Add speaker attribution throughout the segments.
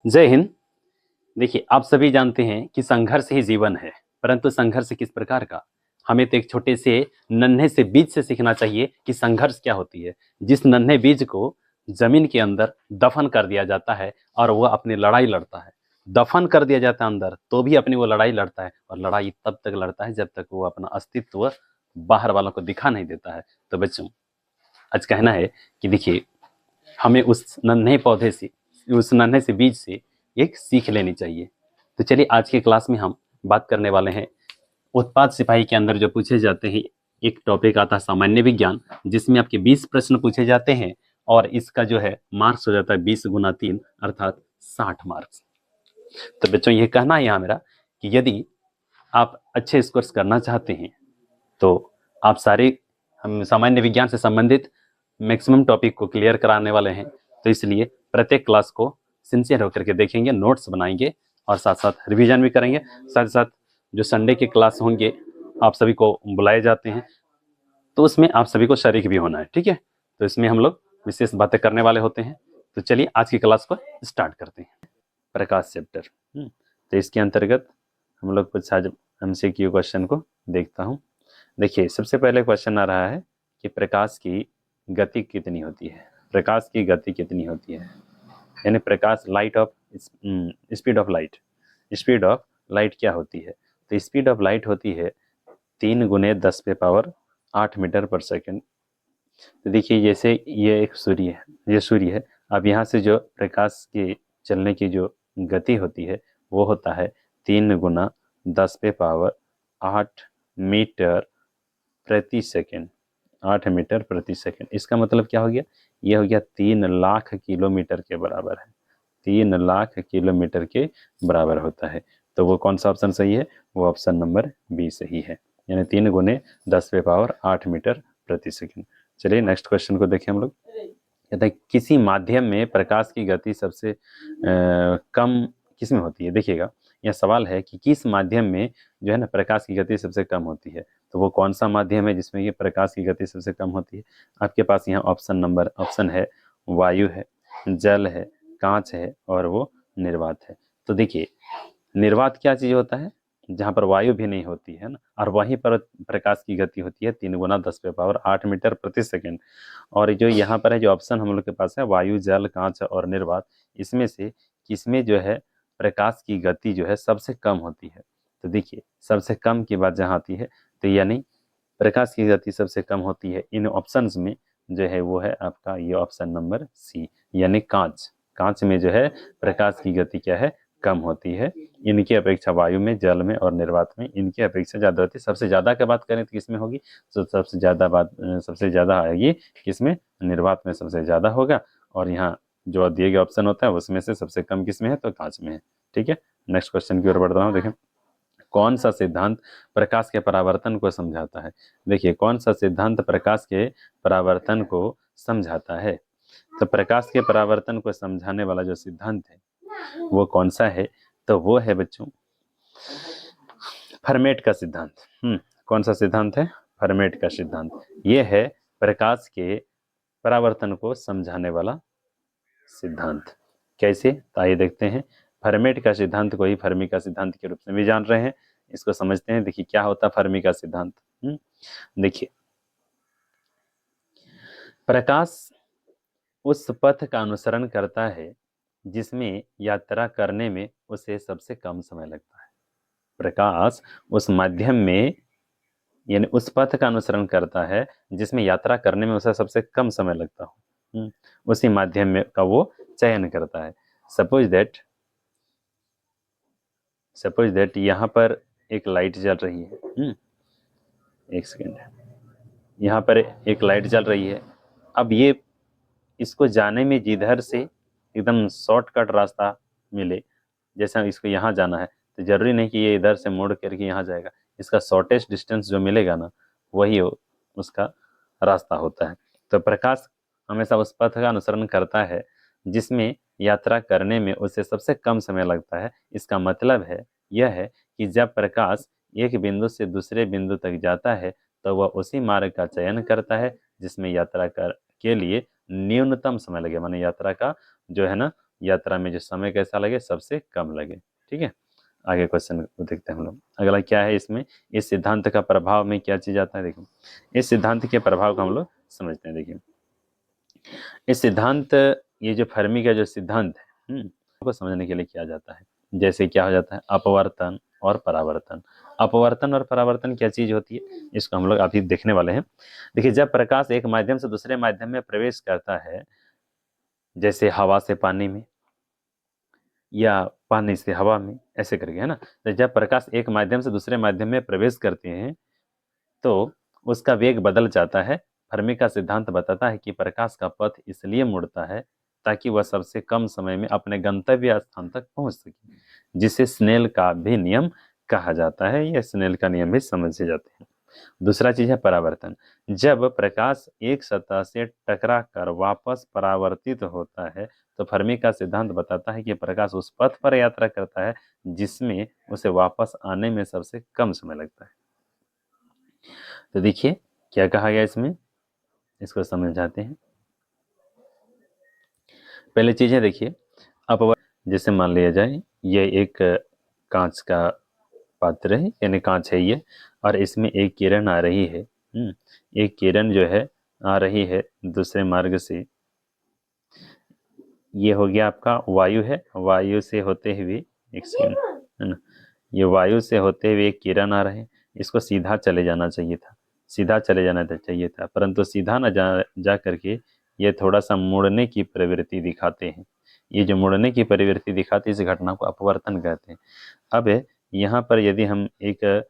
Speaker 1: जय हिंद। देखिए, आप सभी जानते हैं कि संघर्ष ही जीवन है, परंतु संघर्ष किस प्रकार का? हमें तो एक छोटे से नन्हे से बीज से सीखना चाहिए कि संघर्ष क्या होती है। जिस नन्हे बीज को जमीन के अंदर दफन कर दिया जाता है और वह अपनी लड़ाई लड़ता है। दफन कर दिया जाता है अंदर तो भी अपनी वो लड़ाई लड़ता है, और लड़ाई तब तक लड़ता है जब तक वो अपना अस्तित्व बाहर वालों को दिखा नहीं देता है। तो बच्चों, आज कहना है कि देखिए, हमें उस नन्हे पौधे से, उस नन्हे से बीज से एक सीख लेनी चाहिए। तो चलिए, आज के क्लास में हम बात करने वाले हैं उत्पाद सिपाही के अंदर जो पूछे जाते हैं। एक टॉपिक आता है सामान्य विज्ञान, जिसमें आपके 20 प्रश्न पूछे जाते हैं, और इसका जो है मार्क्स हो जाता है 20 × 3 अर्थात 60 मार्क्स। तो बच्चों, ये कहना है यहाँ मेरा कि यदि आप अच्छे स्कोर्स करना चाहते हैं तो आप सारे हम सामान्य विज्ञान से संबंधित मैक्सिमम टॉपिक को क्लियर कराने वाले हैं। तो इसलिए प्रत्येक क्लास को सिंसियर होकर के देखेंगे, नोट्स बनाएंगे और साथ साथ रिवीजन भी करेंगे। साथ साथ जो संडे के क्लास होंगे, आप सभी को बुलाए जाते हैं, तो उसमें आप सभी को शरीक भी होना है, ठीक है। तो इसमें हम लोग विशेष बातें करने वाले होते हैं। तो चलिए, आज की क्लास को स्टार्ट करते हैं। प्रकाश चैप्टर। तो इसके अंतर्गत हम लोग कुछ आज MCQ क्वेश्चन को देखता हूँ। देखिए, सबसे पहले क्वेश्चन आ रहा है कि प्रकाश की गति कितनी होती है। प्रकाश की गति कितनी होती है, यानी प्रकाश light of speed of light, speed of light क्या होती है। तो स्पीड ऑफ लाइट होती है 3 × 10⁸ मीटर पर सेकेंड। तो देखिए, जैसे ये एक सूर्य है, ये सूर्य है। अब यहाँ से जो प्रकाश के चलने की जो गति होती है वो होता है 3 × 10⁸ मीटर प्रति सेकेंड, 8 मीटर प्रति सेकेंड। इसका मतलब क्या हो गया? ये हो गया 3 लाख किलोमीटर के बराबर है। 3 लाख किलोमीटर के बराबर होता है। तो वो कौन सा ऑप्शन सही है? वो ऑप्शन नंबर बी सही है, यानी 3 × 10⁸ मीटर प्रति सेकेंड। चलिए, नेक्स्ट क्वेश्चन को देखें हम लोग। कहता है किसी माध्यम में प्रकाश की गति सबसे कम किस में होती है। देखिएगा, यह सवाल है कि किस माध्यम में जो है ना प्रकाश की गति सबसे कम होती है। तो वो कौन सा माध्यम है जिसमें ये प्रकाश की गति सबसे कम होती है? आपके पास यहाँ ऑप्शन है वायु है, जल है, कांच है और वो निर्वात है। तो देखिए, निर्वात क्या चीज होता है? जहाँ पर वायु भी नहीं होती है ना, और वहीं पर प्रकाश की गति होती है 3 × 10⁸ मीटर प्रति सेकेंड। और जो यहाँ पर है, जो ऑप्शन हम लोग के पास है वायु, जल, कांच और निर्वात, इसमें से किसमें जो है प्रकाश की गति जो है सबसे कम होती है। तो देखिए, सबसे कम की बात जहाँ आती है, तो यानी प्रकाश की गति सबसे कम होती है इन ऑप्शंस में, जो है वो है आपका ये ऑप्शन नंबर सी, यानी कांच। कांच में जो है प्रकाश की गति क्या है? कम होती है। इनकी अपेक्षा वायु में, जल में और निर्वात में इनकी अपेक्षा ज़्यादा होती है। सबसे ज़्यादा की बात करें तो किसमें होगी? तो सबसे ज़्यादा आएगी किसमें? निर्वात में सबसे ज़्यादा होगा। और यहाँ जो दिए गए ऑप्शन होता है उसमें से सबसे कम किसमें है? तो कांच में है। ठीक है, नेक्स्ट क्वेश्चन की ओर बढ़ रहा हूँ। देखें, कौन सा सिद्धांत प्रकाश के परावर्तन को समझाता है। देखिए, कौन सा सिद्धांत प्रकाश के परावर्तन को समझाता है। तो प्रकाश के परावर्तन को समझाने वाला जो सिद्धांत है वो कौन सा है? तो वो है बच्चों फर्मेट का सिद्धांत। कौन सा सिद्धांत है? फर्मेट का सिद्धांत। ये है प्रकाश के परावर्तन को समझाने वाला सिद्धांत। कैसे? तो आइए देखते हैं। फर्मेट का सिद्धांत को ही फर्मी का सिद्धांत के रूप में भी जान रहे हैं। इसको समझते हैं। देखिए, क्या होता है फर्मी का सिद्धांत। देखिए, प्रकाश उस पथ का अनुसरण करता है जिसमें यात्रा करने में उसे सबसे कम समय लगता है। प्रकाश उस माध्यम में, यानी उस पथ का अनुसरण करता है जिसमें यात्रा करने में उसे सबसे कम समय लगता हो, उसी माध्यम में का वो चयन करता है। सपोज दैट यहाँ पर एक लाइट जल रही है। एक सेकेंड, यहाँ पर एक लाइट जल रही है। अब ये इसको जाने में जिधर से एकदम शॉर्टकट रास्ता मिले, जैसे इसको यहाँ जाना है तो जरूरी नहीं कि ये इधर से मुड़ करके यहाँ जाएगा। इसका शॉर्टेस्ट डिस्टेंस जो मिलेगा ना, वही उसका रास्ता होता है। तो प्रकाश हमेशा उस पथ का अनुसरण करता है जिसमें यात्रा करने में उसे सबसे कम समय लगता है। इसका मतलब है यह है कि जब प्रकाश एक बिंदु से दूसरे बिंदु तक जाता है तो वह उसी मार्ग का चयन करता है जिसमें यात्रा के लिए न्यूनतम समय लगे, माने यात्रा का जो है ना यात्रा में जो समय कैसा लगे, सबसे कम लगे। ठीक है, आगे क्वेश्चन को देखते हैं हम लोग। अगला क्या है इसमें, इस सिद्धांत का प्रभाव में क्या चीज आता है, देखो इस सिद्धांत के प्रभाव को हम लोग समझते हैं। देखिए इस सिद्धांत, ये जो फर्मी का जो सिद्धांत है को समझने के लिए किया जाता है। जैसे क्या हो जाता है, अपवर्तन और परावर्तन। अपवर्तन और परावर्तन क्या चीज होती है, इसको हम लोग अभी देखने वाले हैं। देखिए जब प्रकाश एक माध्यम से दूसरे माध्यम में प्रवेश करता है, जैसे हवा से पानी में या पानी से हवा में, ऐसे करके, है ना। तो जब प्रकाश एक माध्यम से दूसरे माध्यम में प्रवेश करते हैं तो उसका वेग बदल जाता है। फर्मी का सिद्धांत बताता है कि प्रकाश का पथ इसलिए मुड़ता है ताकि वह सबसे कम समय में अपने गंतव्य स्थान तक पहुंच सके, जिसे स्नेल का भी नियम कहा जाता है। यह स्नेल का नियम भी समझे जाते हैं। दूसरा चीज है परावर्तन। जब प्रकाश एक सतह से टकरा कर वापस परावर्तित होता है तो फर्मी का सिद्धांत बताता है कि प्रकाश उस पथ पर यात्रा करता है जिसमें उसे वापस आने में सबसे कम समय लगता है। तो देखिए क्या कहा गया इसमें, इसको समझाते हैं। पहले चीज है, देखिए अपवर्तन। जैसे मान लिया जाए ये एक कांच का पात्र है, यानी कांच है ये, और इसमें एक किरण आ रही है। एक किरण जो है आ रही है दूसरे मार्ग से। ये हो गया आपका वायु है, वायु से होते हुए, एक सेकंड, है ना, ये वायु से होते हुए एक किरण आ रहे हैं। इसको सीधा चले जाना चाहिए था, सीधा चले जाना चाहिए था, परंतु सीधा न जा करके ये थोड़ा सा मुड़ने की प्रवृत्ति दिखाते हैं। ये जो मुड़ने की प्रवृत्ति दिखाती है इस घटना को अपवर्तन कहते हैं। अब यहाँ पर यदि हम एक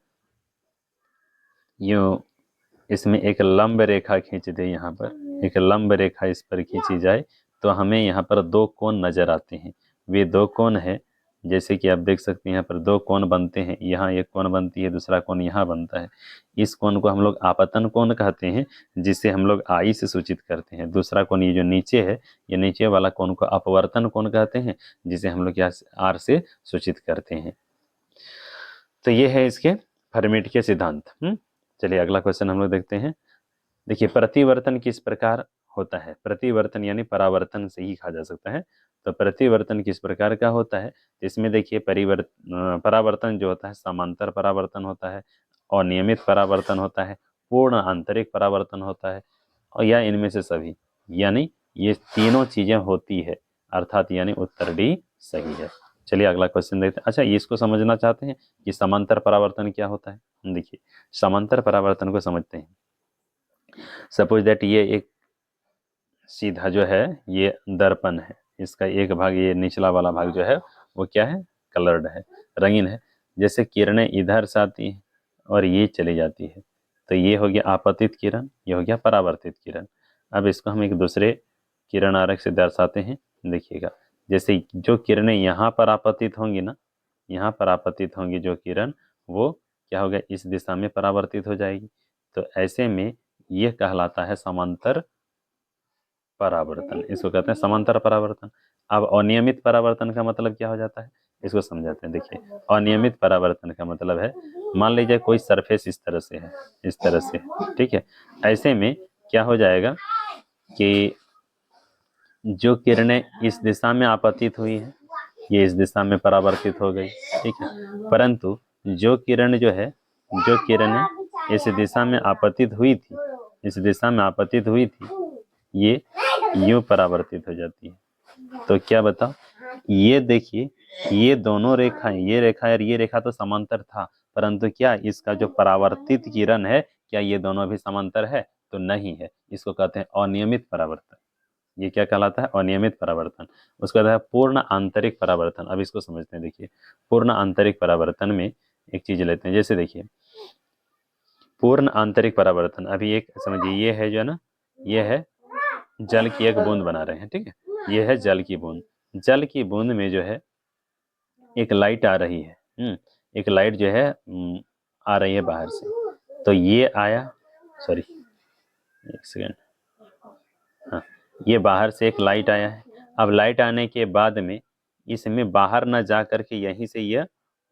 Speaker 1: यूं इसमें एक लंब रेखा खींच दे, यहाँ पर एक लंब रेखा इस पर खींची जाए तो हमें यहाँ पर दो कोण नजर आते हैं। वे दो कोण है, जैसे कि आप देख सकते हैं यहाँ पर दो कोण बनते हैं। यहाँ एक कोण बनती है, दूसरा कोण यहाँ बनता है। इस कोण को हम लोग आपतन कोण कहते हैं, जिसे हम लोग आई से सूचित करते हैं। दूसरा कोण ये जो नीचे है, ये नीचे वाला कोण को अपवर्तन कोण कहते हैं, जिसे हम लोग यहाँ आर से सूचित करते हैं। तो ये है इसके फर्मेट के सिद्धांत। चलिए अगला क्वेश्चन हम लोग देखते हैं। देखिए प्रतिवर्तन किस प्रकार होता है, प्रतिवर्तन यानी परावर्तन से ही कहा जा सकता है। तो प्रतिवर्तन किस प्रकार का होता है, इसमें देखिए परावर्तन जो होता है समांतर परावर्तन होता है, अनियमित परावर्तन होता है, पूर्ण आंतरिक परावर्तन होता है, और या इनमें से सभी, यानी ये तीनों चीजें होती है, अर्थात यानी उत्तर डी सही है। चलिए अगला क्वेश्चन देखते हैं। अच्छा, ये इसको समझना चाहते हैं कि समांतर परावर्तन क्या होता है। देखिए समांतर परावर्तन को समझते हैं। सपोज दैट ये एक सीधा जो है ये दर्पण है, इसका एक भाग, ये निचला वाला भाग जो है वो क्या है, कलर्ड है, रंगीन है। जैसे किरणें इधर से आती हैं और ये चली जाती है, तो ये हो गया आपतित किरण, ये हो गया परावर्तित किरण। अब इसको हम एक दूसरे किरण आरेख से दर्शाते हैं। देखिएगा जैसे जो किरणें यहाँ पर आपतित होंगी ना, यहाँ पर आपतित होंगी जो किरण, वो क्या होगा, इस दिशा में परावर्तित हो जाएगी। तो ऐसे में यह कहलाता है समांतर परावर्तन, इसको कहते हैं समांतर परावर्तन। अब अनियमित परावर्तन का मतलब क्या हो जाता है, इसको समझाते हैं। देखिए अनियमित परावर्तन का मतलब है, मान लीजिए कोई सरफेस इस तरह से है, इस तरह से, ठीक है। ऐसे में क्या हो जाएगा कि जो किरणें इस दिशा में आपतित हुई हैं ये इस दिशा में परावर्तित हो गई, ठीक है। परंतु जो किरण जो है, जो किरणें इस दिशा में आपतित हुई थी, इस दिशा में आपतित हुई थी, ये यूं परावर्तित हो जाती है। तो क्या बताओ, ये देखिए ये दोनों रेखाएं, ये रेखा और ये रेखा तो समांतर था, परंतु क्या इसका जो परावर्तित किरण है, क्या ये दोनों भी समांतर है, तो नहीं है। इसको कहते हैं अनियमित परावर्तन। ये क्या कहलाता है, अनियमित परावर्तन। उसके बाद है पूर्ण आंतरिक परावर्तन। अब इसको समझते हैं। देखिए पूर्ण आंतरिक परावर्तन में एक चीज लेते हैं, जैसे देखिए पूर्ण आंतरिक परावर्तन, अभी एक समझिए, ये है जो है ना, ये है जल की एक बूंद बना रहे हैं, ठीक है। ये है जल की बूंद, जल की बूंद में जो है एक लाइट आ रही है। एक लाइट जो है आ रही है बाहर से। तो ये आया, सॉरी एक सेकेंड, हाँ, ये बाहर से एक लाइट आया है। अब लाइट आने के बाद में इसमें बाहर न जा करके यहीं से यह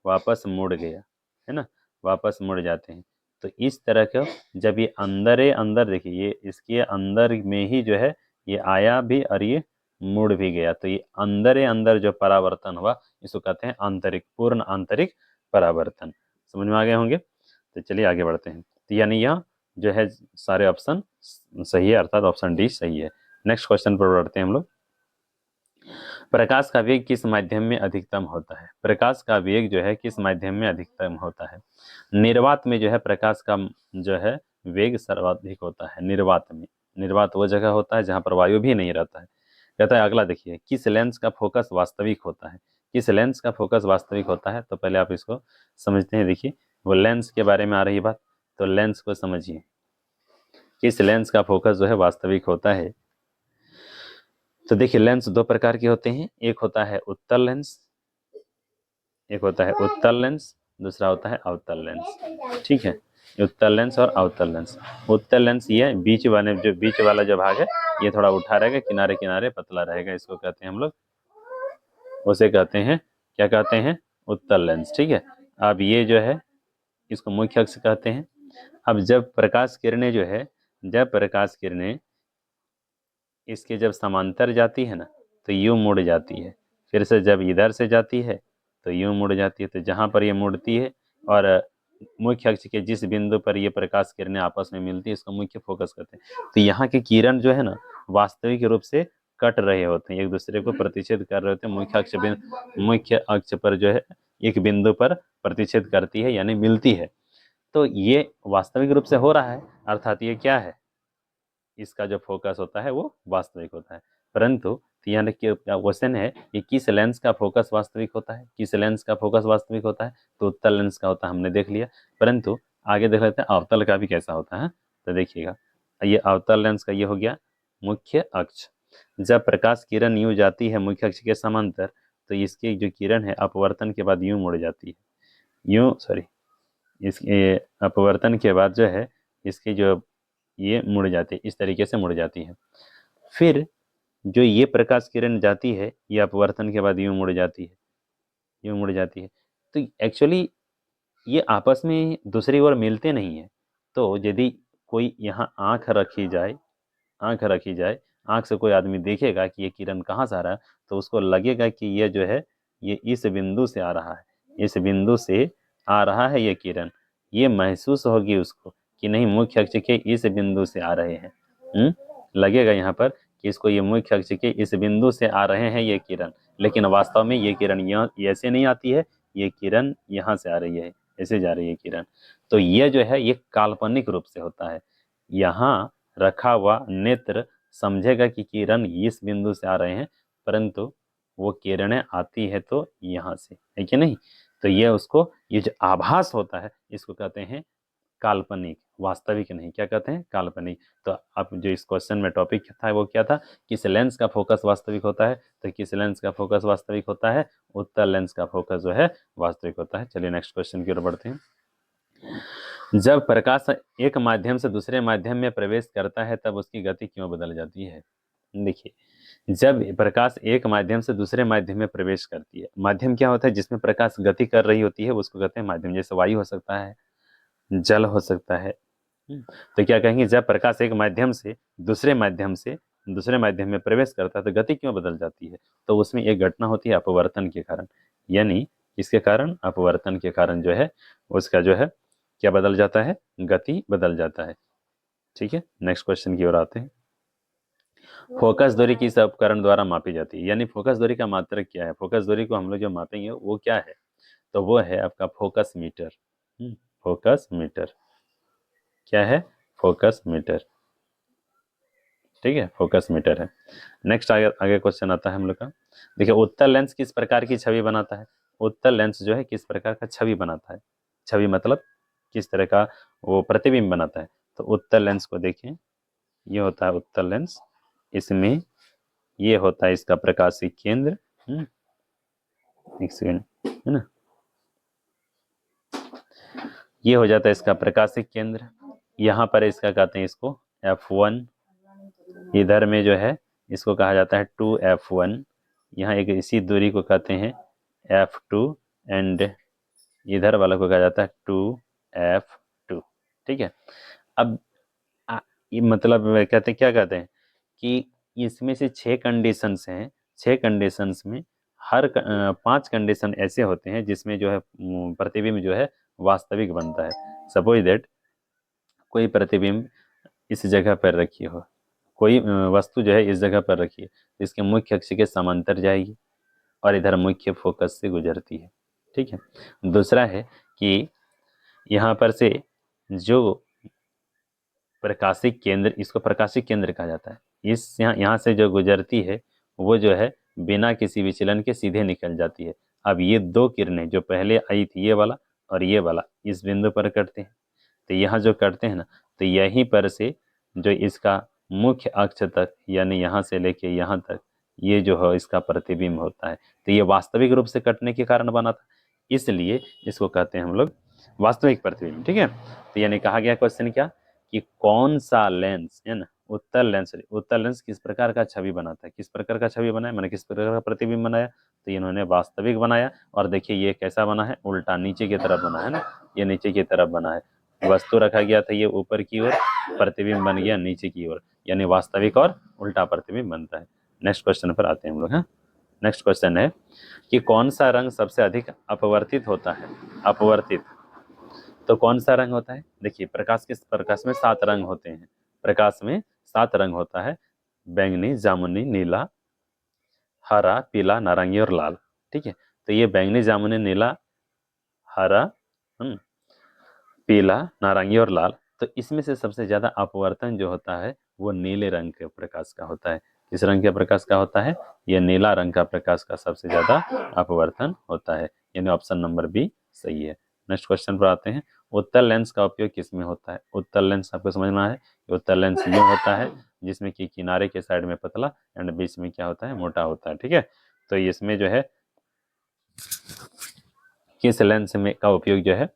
Speaker 1: वापस मुड़ गया, है ना, वापस मुड़ जाते हैं। तो इस तरह का जब ये अंदर अंदर, देखिए ये इसके अंदर में ही जो है ये आया भी और ये मुड़ भी गया, तो ये अंदर ही अंदर जो परावर्तन हुआ इसको कहते हैं आंतरिक, पूर्ण आंतरिक परावर्तन। समझ में आ गए होंगे। तो चलिए आगे बढ़ते हैं। तो यानी यह जो है सारे ऑप्शन सही है, अर्थात ऑप्शन डी सही है। नेक्स्ट क्वेश्चन पर बढ़ते हैं हम लोग। प्रकाश का वेग किस माध्यम में अधिकतम होता है? प्रकाश का वेग जो है किस माध्यम में अधिकतम होता है? निर्वात में जो है प्रकाश का जो है वेग सर्वाधिक होता है। निर्वात में, निर्वात वो जगह होता है जहां पर वायु भी नहीं रहता है। कहता है अगला देखिए, किस लेंस का फोकस वास्तविक होता है? किस लेंस का फोकस वास्तविक होता है? तो पहले आप इसको समझते हैं। देखिए वो लेंस के बारे में आ रही बात, तो लेंस को समझिए। किस लेंस का फोकस जो है वास्तविक होता है? तो देखिए लेंस दो प्रकार के होते हैं, एक होता है उत्तल लेंस, एक होता है उत्तल लेंस, दूसरा होता है अवतल लेंस। ठीक है, उत्तल लेंस और अवतल लेंस। उत्तल लेंस ये बीच वाले, जो बीच वाला जो भाग है ये थोड़ा उठा रहेगा, किनारे किनारे पतला रहेगा, इसको कहते हैं हम लोग, उसे कहते हैं, क्या कहते हैं? उत्तल लेंस। ठीक है, अब ये जो है इसको मुख्य अक्ष कहते हैं। अब जब प्रकाश किरणें जो है, जब प्रकाश किरणें इसके जब समांतर जाती है ना तो यूं मुड़ जाती है, फिर से जब इधर से जाती है तो यूं मुड़ जाती है। तो जहां पर ये मुड़ती है और मुख्य अक्ष के जिस बिंदु पर ये प्रकाश किरणें आपस में मिलती है इसको मुख्य फोकस कहते हैं। तो यहाँ के किरण जो है ना वास्तविक रूप से कट रहे होते हैं, एक दूसरे को प्रतिच्छेद कर रहे होते हैं। मुख्य अक्ष पर जो है एक बिंदु पर प्रतिच्छेद करती है, यानी मिलती है। तो ये वास्तविक रूप से हो रहा है, अर्थात ये क्या है, इसका जो फोकस होता है वो वास्तविक होता है। परंतु यहाँ क्वेश्चन है कि किस लेंस का फोकस वास्तविक होता है? किस लेंस का फोकस वास्तविक होता है? तो उत्तल लेंस का होता है, हमने देख लिया। परंतु आगे देख लेते हैं अवतल का भी कैसा होता है। तो देखिएगा, ये अवतल लेंस का ये हो गया मुख्य अक्ष। जब प्रकाश किरण यूं जाती है मुख्य अक्ष के समांतर तो इसकी जो किरण है अपवर्तन के बाद यूं मुड़ जाती है, यूं सॉरी इसके अपवर्तन के बाद जो है इसकी जो ये मुड़ जाती है, इस तरीके से मुड़ जाती है। फिर जो ये प्रकाश किरण जाती है ये अपवर्तन के बाद यूं मुड़ जाती है, यूं मुड़ जाती है। तो एक्चुअली ये आपस में दूसरी ओर मिलते नहीं है। तो यदि कोई यहाँ आंख रखी जाए, आंख रखी जाए, आंख से कोई आदमी देखेगा कि ये किरण कहाँ से आ रहा है तो उसको लगेगा कि ये जो है ये इस बिंदु से आ रहा है, इस बिंदु से आ रहा है ये किरण। ये महसूस होगी उसको कि नहीं मुख्य अक्ष के इस बिंदु से आ रहे हैं। लगेगा यहाँ पर कि इसको ये मुख्य अक्ष के इस बिंदु से आ रहे हैं ये किरण, लेकिन वास्तव में ये किरण यहाँ ऐसे नहीं आती है, ये किरण यहाँ से आ रही है, ऐसे जा रही है किरण। तो ये जो है ये काल्पनिक रूप से होता है। यहाँ रखा हुआ नेत्र समझेगा कि किरण इस बिंदु से आ रहे हैं, परंतु वो किरणें आती है तो यहाँ से, है कि नहीं। तो ये उसको, ये जो आभास होता है इसको कहते हैं काल्पनिक, वास्तविक नहीं। क्या कहते हैं? काल्पनिक। तो अब जो इस क्वेश्चन में टॉपिक था वो क्या था, किस लेंस का फोकस वास्तविक होता है? तो किस लेंस का फोकस वास्तविक होता है? उत्तल लेंस का फोकस जो है वास्तविक होता है। चलिए नेक्स्ट क्वेश्चन की ओर बढ़ते हैं। जब प्रकाश एक माध्यम से दूसरे माध्यम में प्रवेश करता है तब उसकी गति क्यों बदल जाती है? देखिए, जब प्रकाश एक माध्यम से दूसरे माध्यम में प्रवेश करती है, माध्यम क्या होता है जिसमें प्रकाश गति कर रही होती है उसको कहते हैं माध्यम। जैसे वायु हो सकता है, जल हो सकता है। तो क्या कहेंगे, जब प्रकाश एक माध्यम से दूसरे माध्यम में प्रवेश करता है तो गति क्यों बदल जाती है? तो उसमें एक घटना होती है अपवर्तन के कारण, यानी इसके कारण, अपवर्तन के कारण जो है उसका जो है क्या बदल जाता है? गति बदल जाता है। ठीक है, नेक्स्ट क्वेश्चन की ओर आते हैं। फोकस दूरी किस उपकरण द्वारा मापी जाती है? यानी फोकस दूरी का मात्रक क्या है? फोकस दूरी को हम लोग जो मापेंगे वो क्या है? तो वो है आपका फोकस मीटर। फोकस मीटर क्या है? Focus meter. ठीक है, फोकस मीटर है। नेक्स्ट आगे क्वेश्चन आता है हम लोग का। देखिए, उत्तल लेंस किस प्रकार की छवि बनाता है? उत्तल लेंस जो है किस प्रकार का छवि बनाता है? छवि मतलब किस तरह का वो प्रतिबिंब बनाता है। तो उत्तल लेंस को देखें, ये होता है उत्तल लेंस। इसमें ये होता है इसका प्रकाशीय केंद्र। एक सेकेंड, है ना, ये हो जाता है इसका प्रकाशिक केंद्र। यहाँ पर इसका कहते हैं इसको F1, इधर में जो है इसको कहा जाता है 2F1। यहाँ एक इसी दूरी को कहते हैं F2 एंड इधर वाला को कहा जाता है 2F2। ठीक है, अब ये मतलब कहते हैं, क्या कहते हैं कि इसमें से 6 कंडीशंस हैं, 6 कंडीशंस में हर 5 कंडीशन ऐसे होते हैं जिसमें जो है प्रतिबिंब जो है वास्तविक बनता है। सपोज दैट कोई प्रतिबिंब इस जगह पर रखी हो, कोई वस्तु जो है इस जगह पर रखी है, इसके मुख्य अक्ष के समांतर जाएगी और इधर मुख्य फोकस से गुजरती है। ठीक है। दूसरा है कि यहाँ पर से जो प्रकाशिक केंद्र, इसको प्रकाशिक केंद्र कहा जाता है, इस यहाँ से जो गुजरती है वो जो है बिना किसी विचलन के सीधे निकल जाती है। अब ये 2 किरणें जो पहले आई थी, ये वाला और ये वाला, इस बिंदु पर कटते हैं। तो यहाँ जो करते हैं ना, तो यहीं पर से जो इसका मुख्य अक्ष तक, यानी यहाँ से लेके यहाँ तक, ये जो है इसका प्रतिबिंब होता है। तो ये वास्तविक रूप से कटने के कारण बना था, इसलिए इसको कहते हैं हम लोग वास्तविक प्रतिबिंब। ठीक है। तो यानी कहा गया क्वेश्चन क्या कि कौन सा लेंस है ना, उत्तल लेंस किस प्रकार का छवि बनाता है, किस प्रकार का छवि बनाया, मैंने किस प्रकार का प्रतिबिंब बनाया, तो इन्होंने वास्तविक बनाया। और देखिए ये कैसा बना है, उल्टा नीचे की तरफ बना है ना, ये नीचे की तरफ बना है। वस्तु रखा गया था ये ऊपर की ओर, प्रतिबिंब बन गया नीचे की ओर, यानी वास्तविक और उल्टा प्रतिबिंब बनता है। नेक्स्ट क्वेश्चन पर आते हैं हम लोग। हाँ, नेक्स्ट क्वेश्चन है कि कौन सा रंग सबसे अधिक अपवर्तित होता है। अपवर्तित तो कौन सा रंग होता है, देखिए प्रकाश में 7 रंग होते हैं, प्रकाश में 7 रंग होता है, बैंगनी, जामुनी, नीला, हरा, पीला, नारंगी और लाल। ठीक है। तो ये बैंगनी, जामुनी, नीला, हरा, पीला, नारंगी और लाल, तो इसमें से सबसे ज्यादा अपवर्तन जो होता है वो नीले रंग के प्रकाश का होता है। किस रंग के प्रकाश का होता है, ये नीला रंग का प्रकाश का सबसे ज्यादा अपवर्तन होता है, यानी ऑप्शन नंबर बी सही है। नेक्स्ट क्वेश्चन पर आते हैं, उत्तल लेंस का उपयोग किस में होता है। उत्तल लेंस आपको समझना है, उत्तल लेंस यूं होता है जिसमें कि किनारे के साइड में पतला एंड बीच में क्या होता है, मोटा होता है। ठीक है। तो इसमें जो है किस लेंस में का उपयोग जो है,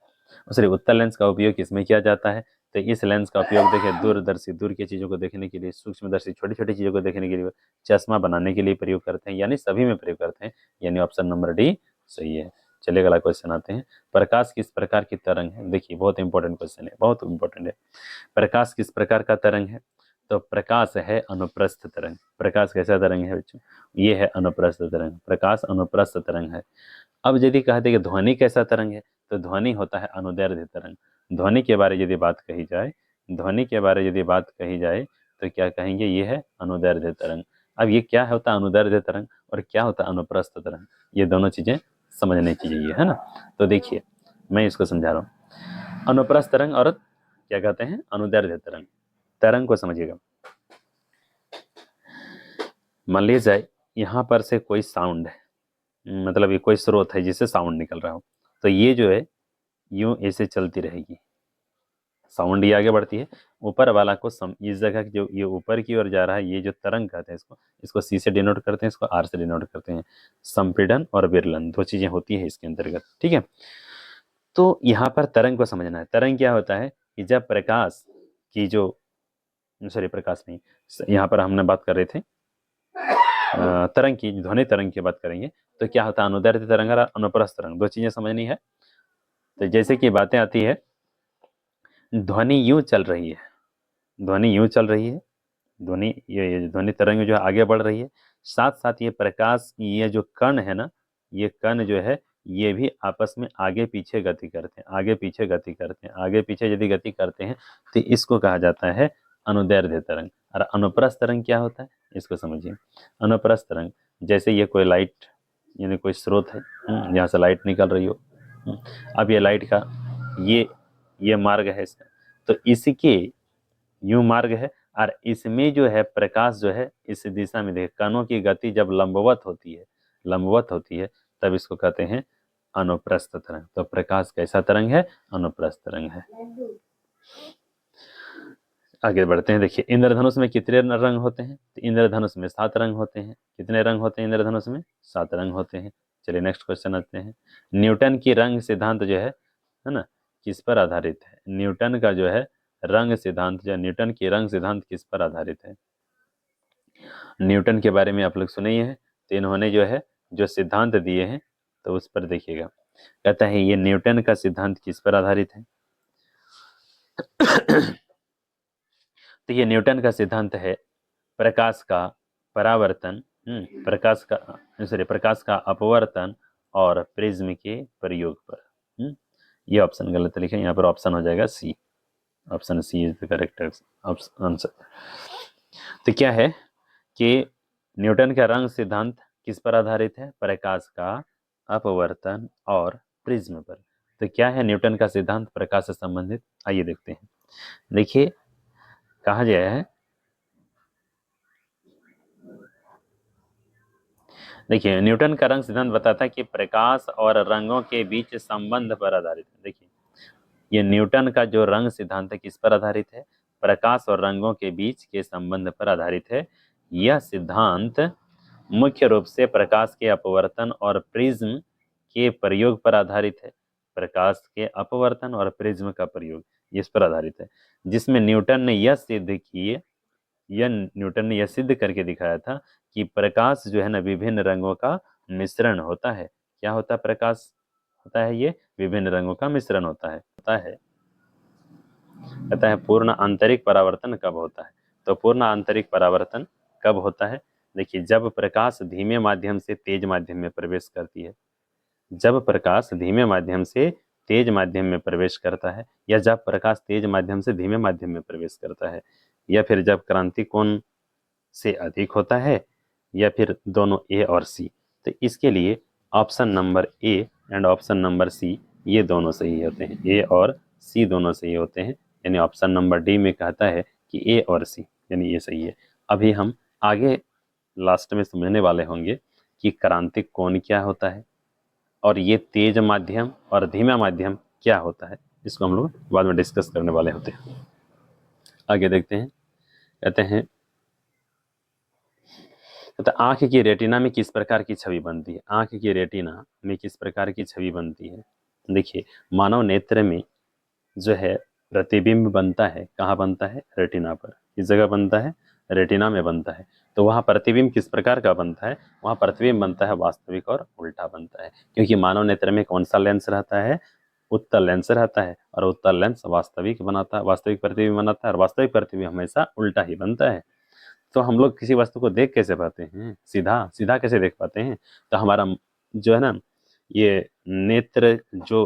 Speaker 1: सॉरी उत्तल लेंस का उपयोग किसमें किया जाता है, तो इस लेंस का उपयोग देखिए दूरदर्शी, दूर की चीजों को देखने के लिए, सूक्ष्मदर्शी छोटी छोटी चीजों को देखने के लिए, चश्मा बनाने के लिए प्रयोग करते हैं, यानी सभी में प्रयोग करते हैं, यानी ऑप्शन नंबर डी सही है। चलिए अगला क्वेश्चन आते हैं, प्रकाश किस प्रकार की तरंग है। देखिए बहुत इंपॉर्टेंट क्वेश्चन है, बहुत इंपॉर्टेंट है। प्रकाश किस प्रकार का तरंग है, तो प्रकाश है अनुप्रस्थ तरंग। प्रकाश कैसा तरंग है बच्चों, ये है अनुप्रस्थ तरंग, प्रकाश अनुप्रस्थ तरंग है। अब यदि कहते कि ध्वनि कैसा तरंग है, तो ध्वनि होता है अनुदैर्ध्य तरंग। ध्वनि के बारे यदि बात कही जाए, ध्वनि के बारे यदि बात कही जाए तो क्या कहेंगे, ये है अनुदैर्ध्य तरंग। अब ये क्या होता है अनुदैर्ध्य तरंग और क्या होता है अनुप्रस्थ तरंग, ये दोनों चीजें समझनी चाहिए, है ना। तो देखिए मैं इसको समझा रहा हूँ, अनुप्रस्थ तरंग और क्या कहते हैं अनुदैर्ध्य तरंग। तरंग को समझिएगा, मान लीजिए यहाँ पर से कोई साउंड है, मतलब ये कोई स्रोत है जिससे साउंड निकल रहा हो, तो ये जो है यूं ऐसे चलती रहेगी, साउंड ये आगे बढ़ती है, ऊपर वाला को इस जगह जो ये ऊपर की ओर जा रहा है, ये जो तरंग कहते हैं, इसको इसको सी से डिनोट करते हैं, इसको आर से डिनोट करते हैं। संपीड़न और विरलन 2 चीजें होती है इसके अंतर्गत। ठीक है। तो यहाँ पर तरंग को समझना है। तरंग क्या होता है कि जब प्रकाश की जो, सॉरी प्रकाश नहीं, यहाँ पर हमने बात कर रहे थे तरंग की, ध्वनि तरंग की बात करेंगे, तो क्या होता है अनुदैर्ध्य तरंग और अनुप्रस्थ तरंग, 2 चीजें समझनी है। तो जैसे कि बातें आती है, ध्वनि यूं चल रही है, ध्वनि यूं चल रही है, ध्वनि ये ध्वनि तरंग जो है आगे बढ़ रही है, साथ साथ ये प्रकाश, ये जो कण है ना, ये कण जो है ये भी आपस में आगे पीछे गति करते हैं, आगे पीछे गति करते हैं, आगे पीछे यदि गति करते हैं तो इसको कहा जाता है अनुदैर्ध्य तरंग। और अनुप्रस्थ तरंग क्या होता है इसको समझिए। अनुप्रस्थ तरंग जैसे ये कोई लाइट, यानी कोई स्रोत है जहाँ से लाइट निकल रही हो, अब ये लाइट का ये मार्ग है इसका, तो इसके यूं मार्ग है, और इसमें जो है प्रकाश जो है इस दिशा में, देखे कणों की गति जब लंबवत होती है, लंबवत होती है, तब इसको कहते हैं अनुप्रस्थ तरंग। तो प्रकाश कैसा तरंग है, अनुप्रस्थ तरंग है। आगे बढ़ते हैं, देखिए इंद्रधनुष में कितने रंग होते हैं, तो इंद्रधनुष में 7 रंग होते हैं। कितने रंग होते हैं इंद्रधनुष में, 7 रंग होते हैं। चलिए नेक्स्ट क्वेश्चन आते हैं, न्यूटन की रंग सिद्धांत जो है ना, किस पर आधारित है। न्यूटन का जो है रंग सिद्धांत, या न्यूटन की रंग सिद्धांत किस पर आधारित है। न्यूटन के बारे में आप लोग सुने ही हैं, तो इन्होंने जो है जो सिद्धांत दिए हैं तो उस पर देखिएगा, कहता है ये न्यूटन का सिद्धांत किस पर आधारित है। तो ये न्यूटन का सिद्धांत है प्रकाश का परावर्तन, प्रकाश का अपवर्तन और प्रिज्म के प्रयोग पर। ये ऑप्शन गलत लिखे, यहाँ पर ऑप्शन हो जाएगा C. Option C is the correct answer. तो क्या है कि न्यूटन का रंग सिद्धांत किस पर आधारित है? प्रकाश का अपवर्तन और प्रिज्म पर। तो क्या है न्यूटन का सिद्धांत प्रकाश से संबंधित? आइए देखते हैं। देखिए कहा गया है, देखिए न्यूटन का रंग सिद्धांत बताता है कि प्रकाश और रंगों के बीच संबंध पर आधारित है। देखिए ये न्यूटन का जो रंग सिद्धांत है किस पर आधारित है? प्रकाश और रंगों के बीच के संबंध पर आधारित है। यह सिद्धांत मुख्य रूप से प्रकाश के अपवर्तन और प्रिज्म के प्रयोग पर आधारित है। प्रकाश के अपवर्तन और प्रिज्म का प्रयोग इस पर आधारित है, जिसमें न्यूटन ने यह सिद्ध करके दिखाया था कि प्रकाश जो है ना विभिन्न रंगों का मिश्रण होता है। क्या होता है? प्रकाश होता है ये विभिन्न रंगों का मिश्रण होता है। कहता है पूर्ण आंतरिक परावर्तन कब होता है? तो पूर्ण आंतरिक परावर्तन कब होता है? देखिए जब प्रकाश धीमे माध्यम से तेज माध्यम में प्रवेश करती है। जब प्रकाश धीमे माध्यम से तेज माध्यम में प्रवेश करता है, या जब प्रकाश तेज माध्यम से धीमे माध्यम में प्रवेश करता है, या फिर जब क्रांति कोण से अधिक होता है, या फिर दोनों ए और सी। तो इसके लिए option number A and option number C ये दोनों सही होते हैं। ए और सी दोनों सही होते हैं, यानी ऑप्शन नंबर डी में कहता है कि ए और सी, यानी ये सही है। अभी हम आगे लास्ट में समझने वाले होंगे कि क्रांतिक कोण क्या होता है और ये तेज माध्यम और धीमा माध्यम क्या होता है। इसको हम लोग बाद में डिस्कस करने वाले होते हैं। आगे देखते हैं। कहते हैं तो आंख की रेटिना में किस प्रकार की छवि बनती है? आंख की रेटिना में किस प्रकार की छवि बनती है? देखिए मानव नेत्र में जो है प्रतिबिंब बनता है। कहाँ बनता है? रेटिना पर। किस जगह बनता है? रेटिना में बनता है। तो वहाँ प्रतिबिंब किस प्रकार का बनता है? वहाँ प्रतिबिंब बनता है वास्तविक और उल्टा बनता है, क्योंकि मानव नेत्र में कौन सा लेंस रहता है? उत्तल लेंस रहता है, और उत्तल लेंस वास्तविक प्रतिबिंब बनाता है, और वास्तविक प्रतिबिंब हमेशा उल्टा ही बनता है। तो हम लोग किसी वस्तु को देख कैसे पाते हैं? सीधा सीधा कैसे देख पाते हैं? तो हमारा जो है ना ये नेत्र जो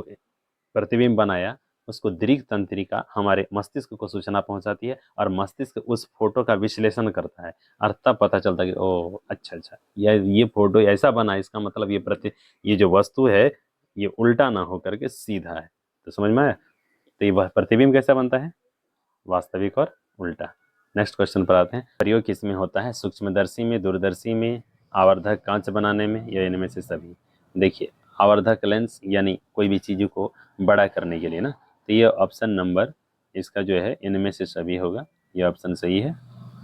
Speaker 1: प्रतिबिंब बनाया उसको दृक् तंत्रिका हमारे मस्तिष्क को सूचना पहुंचाती है, और मस्तिष्क उस फोटो का विश्लेषण करता है, और तब पता चलता है कि ओ अच्छा ये फोटो ऐसा बना, इसका मतलब ये जो वस्तु है ये उल्टा ना होकर के सीधा है। तो समझ में आया? तो ये प्रतिबिंब कैसा बनता है? वास्तविक और उल्टा। नेक्स्ट क्वेश्चन पर आते हैं। प्रयोग किसमें होता है? सूक्ष्मदर्शी में, दूरदर्शी में, आवर्धक कांच बनाने में, या इनमें से सभी? देखिए आवर्धक लेंस यानी कोई भी चीज़ को बड़ा करने के लिए ना, तो ये ऑप्शन नंबर इसका जो है इनमें से सभी होगा। ये ऑप्शन सही है,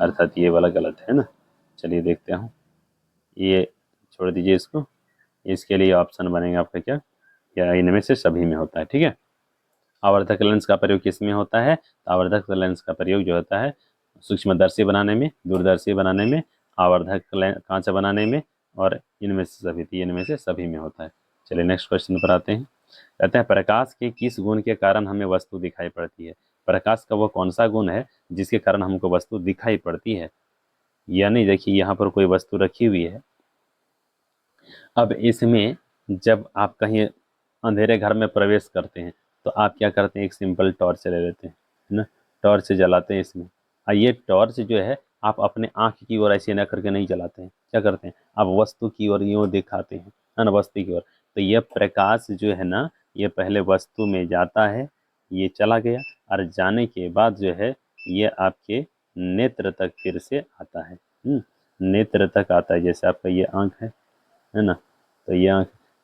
Speaker 1: अर्थात ये वाला गलत है ना। चलिए देखते हूँ, ये छोड़ दीजिए इसको। इसके लिए ऑप्शन बनेगा आपका क्या? या इनमें से सभी में होता है। ठीक है। आवर्धक लेंस का प्रयोग किसमें होता है? तो आवर्धक लेंस का प्रयोग जो होता है सूक्ष्मदर्शी बनाने में, दूरदर्शी बनाने में, आवर्धक कांच बनाने में, और इनमें से सभी में होता है। चलिए नेक्स्ट क्वेश्चन पर आते हैं। कहते हैं प्रकाश के किस गुण के कारण हमें वस्तु दिखाई पड़ती है? प्रकाश का वो कौन सा गुण है जिसके कारण हमको वस्तु दिखाई पड़ती है? यानी देखिए यहाँ पर कोई वस्तु रखी हुई है। अब इसमें जब आप कहीं अंधेरे घर में प्रवेश करते हैं तो आप क्या करते हैं? एक सिंपल टॉर्च ले लेते हैं, है ना। टॉर्च जलाते हैं इसमें, और ये टॉर्च जो है आप अपने आँख की ओर ऐसे ना करके नहीं जलाते हैं। क्या करते हैं? आप वस्तु की ओर यूँ दिखाते हैं, है ना, वस्तु की ओर। तो यह प्रकाश जो है ना ये पहले वस्तु में जाता है, ये चला गया, और जाने के बाद जो है ये आपके नेत्र तक फिर से आता है। नेत्र तक आता है। जैसे आपका ये आँख है ना,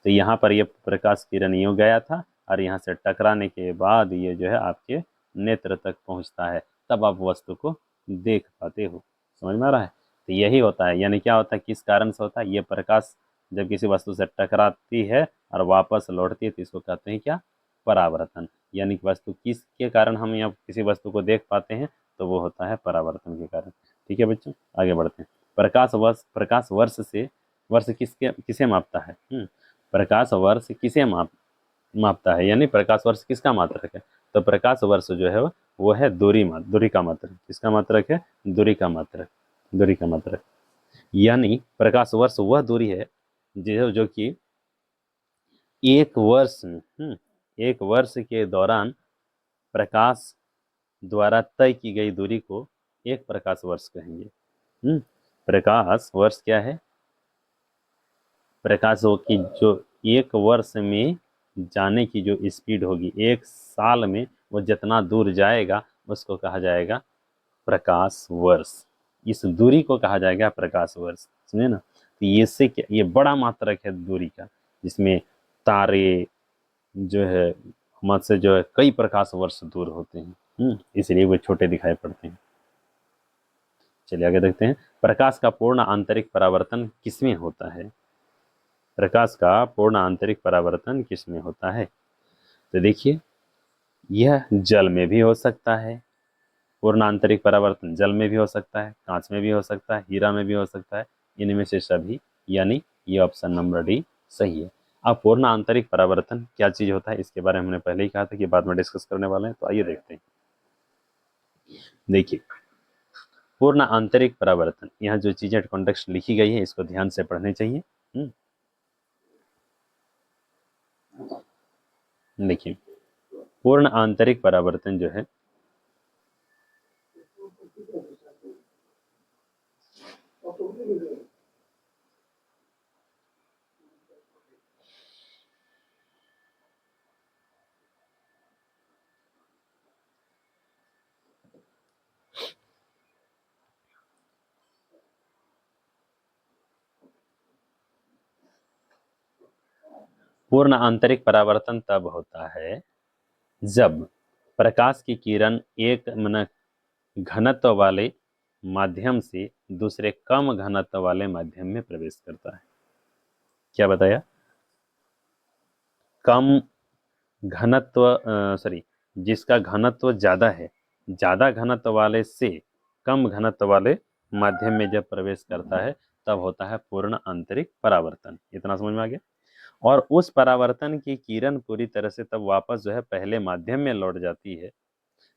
Speaker 1: तो यहाँ पर ये प्रकाश किरण यूँ गया था, और यहाँ से टकराने के बाद ये जो है आपके नेत्र तक पहुँचता है, तब आप वस्तु को देख पाते हो। समझ में आ रहा है? तो यही होता है। यानी क्या होता है, किस कारण से होता है? ये प्रकाश जब किसी वस्तु से टकराती है और वापस लौटती है तो इसको कहते हैं क्या? परावर्तन। यानी कि वस्तु किसके कारण हम यहाँ किसी वस्तु को देख पाते हैं? तो वो होता है परावर्तन के कारण। ठीक है बच्चों, आगे बढ़ते हैं। प्रकाश वर्ष किसे मापता है? प्रकाश वर्ष किसे मापता है? यानी प्रकाश वर्ष किसका मात्रक है? तो प्रकाश वर्ष जो है वो है दूरी का मात्रक। किसका मात्रक है? दूरी का मात्रक। यानी प्रकाश वर्ष वह दूरी है जो कि एक वर्ष में एक वर्ष के दौरान प्रकाश द्वारा तय की गई दूरी को एक प्रकाश वर्ष कहेंगे। प्रकाश वर्ष क्या है? प्रकाश हो की जो एक वर्ष में जाने की जो स्पीड होगी, एक साल में वो जितना दूर जाएगा उसको कहा जाएगा प्रकाश वर्ष। इस दूरी को कहा जाएगा प्रकाश वर्ष। समझे ना? तो ये से क्या, ये बड़ा मात्रक है दूरी का, जिसमें तारे जो है हमसे जो है कई प्रकाश वर्ष दूर होते हैं, इसलिए वो छोटे दिखाई पड़ते हैं। चलिए आगे देखते हैं, प्रकाश का पूर्ण आंतरिक परावर्तन किसमें होता है? प्रकाश का पूर्ण आंतरिक परावर्तन किसमें होता है? तो देखिए, यह जल में भी हो सकता है। पूर्ण आंतरिक परावर्तन जल में भी हो सकता है, कांच में भी हो सकता है, हीरा में भी हो सकता है, इनमें से सभी, यानी ये ऑप्शन नंबर डी सही है। अब पूर्ण आंतरिक परावर्तन क्या चीज होता है, इसके बारे में हमने पहले ही कहा था कि बाद में डिस्कस करने वाले हैं, तो आइए देखते हैं। देखिए, पूर्ण आंतरिक परावर्तन, यहाँ जो चीजें कॉन्टेक्स्ट लिखी गई है इसको ध्यान से पढ़ने चाहिए। देखिए, पूर्ण आंतरिक परावर्तन जो है पूर्ण आंतरिक परावर्तन तब होता है जब प्रकाश की किरण एक घनत्व वाले माध्यम से दूसरे कम घनत्व वाले माध्यम में प्रवेश करता है। क्या बताया? कम घनत्व सॉरी, जिसका घनत्व ज्यादा है, ज्यादा घनत्व वाले से कम घनत्व वाले माध्यम में जब प्रवेश करता है तब होता है पूर्ण आंतरिक परावर्तन। इतना समझ में आ गया? और उस परावर्तन की किरण पूरी तरह से तब वापस जो है पहले माध्यम में लौट जाती है,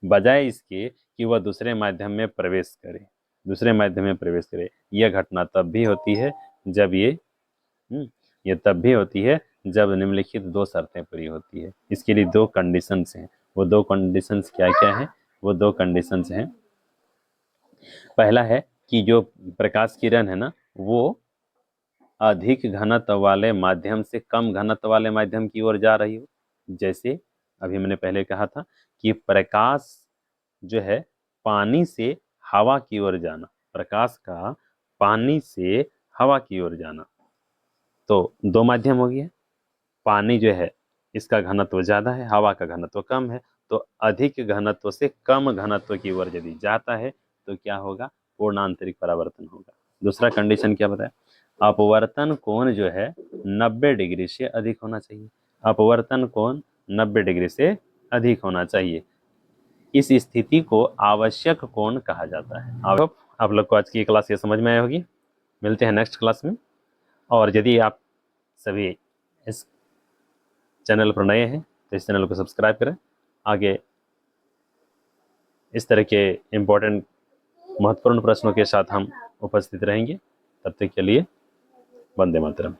Speaker 1: बजाय इसके कि वह दूसरे माध्यम में प्रवेश करे। दूसरे माध्यम में प्रवेश करे, यह घटना तब भी होती है जब ये तब भी होती है जब निम्नलिखित दो शर्तें पूरी होती है। इसके लिए दो कंडीशंस हैं। वो दो कंडीशंस क्या क्या हैं? वो दो कंडीशंस हैं, पहला है कि जो प्रकाश किरण है ना, वो अधिक घनत्व वाले माध्यम से कम घनत्व वाले माध्यम की ओर जा रही हो। जैसे अभी मैंने पहले कहा था कि प्रकाश जो है पानी से हवा की ओर जाना, प्रकाश का पानी से हवा की ओर जाना, तो दो माध्यम हो गया। पानी जो है इसका घनत्व ज्यादा है, हवा का घनत्व कम है, तो अधिक घनत्व से कम घनत्व की ओर यदि जाता है तो क्या होगा? पूर्ण आंतरिक परावर्तन होगा। दूसरा कंडीशन क्या बताया? अपवर्तन कोण जो है 90 डिग्री से अधिक होना चाहिए। अपवर्तन कोण 90 डिग्री से अधिक होना चाहिए। इस स्थिति को आवश्यक कोण कहा जाता है। आप लोग को आज की क्लास ये समझ में आई होगी। मिलते हैं नेक्स्ट क्लास में। और यदि आप सभी इस चैनल पर नए हैं तो इस चैनल को सब्सक्राइब करें। आगे इस तरह के इम्पोर्टेंट महत्वपूर्ण प्रश्नों के साथ हम उपस्थित रहेंगे। तब तक के लिए वंदे मातरम।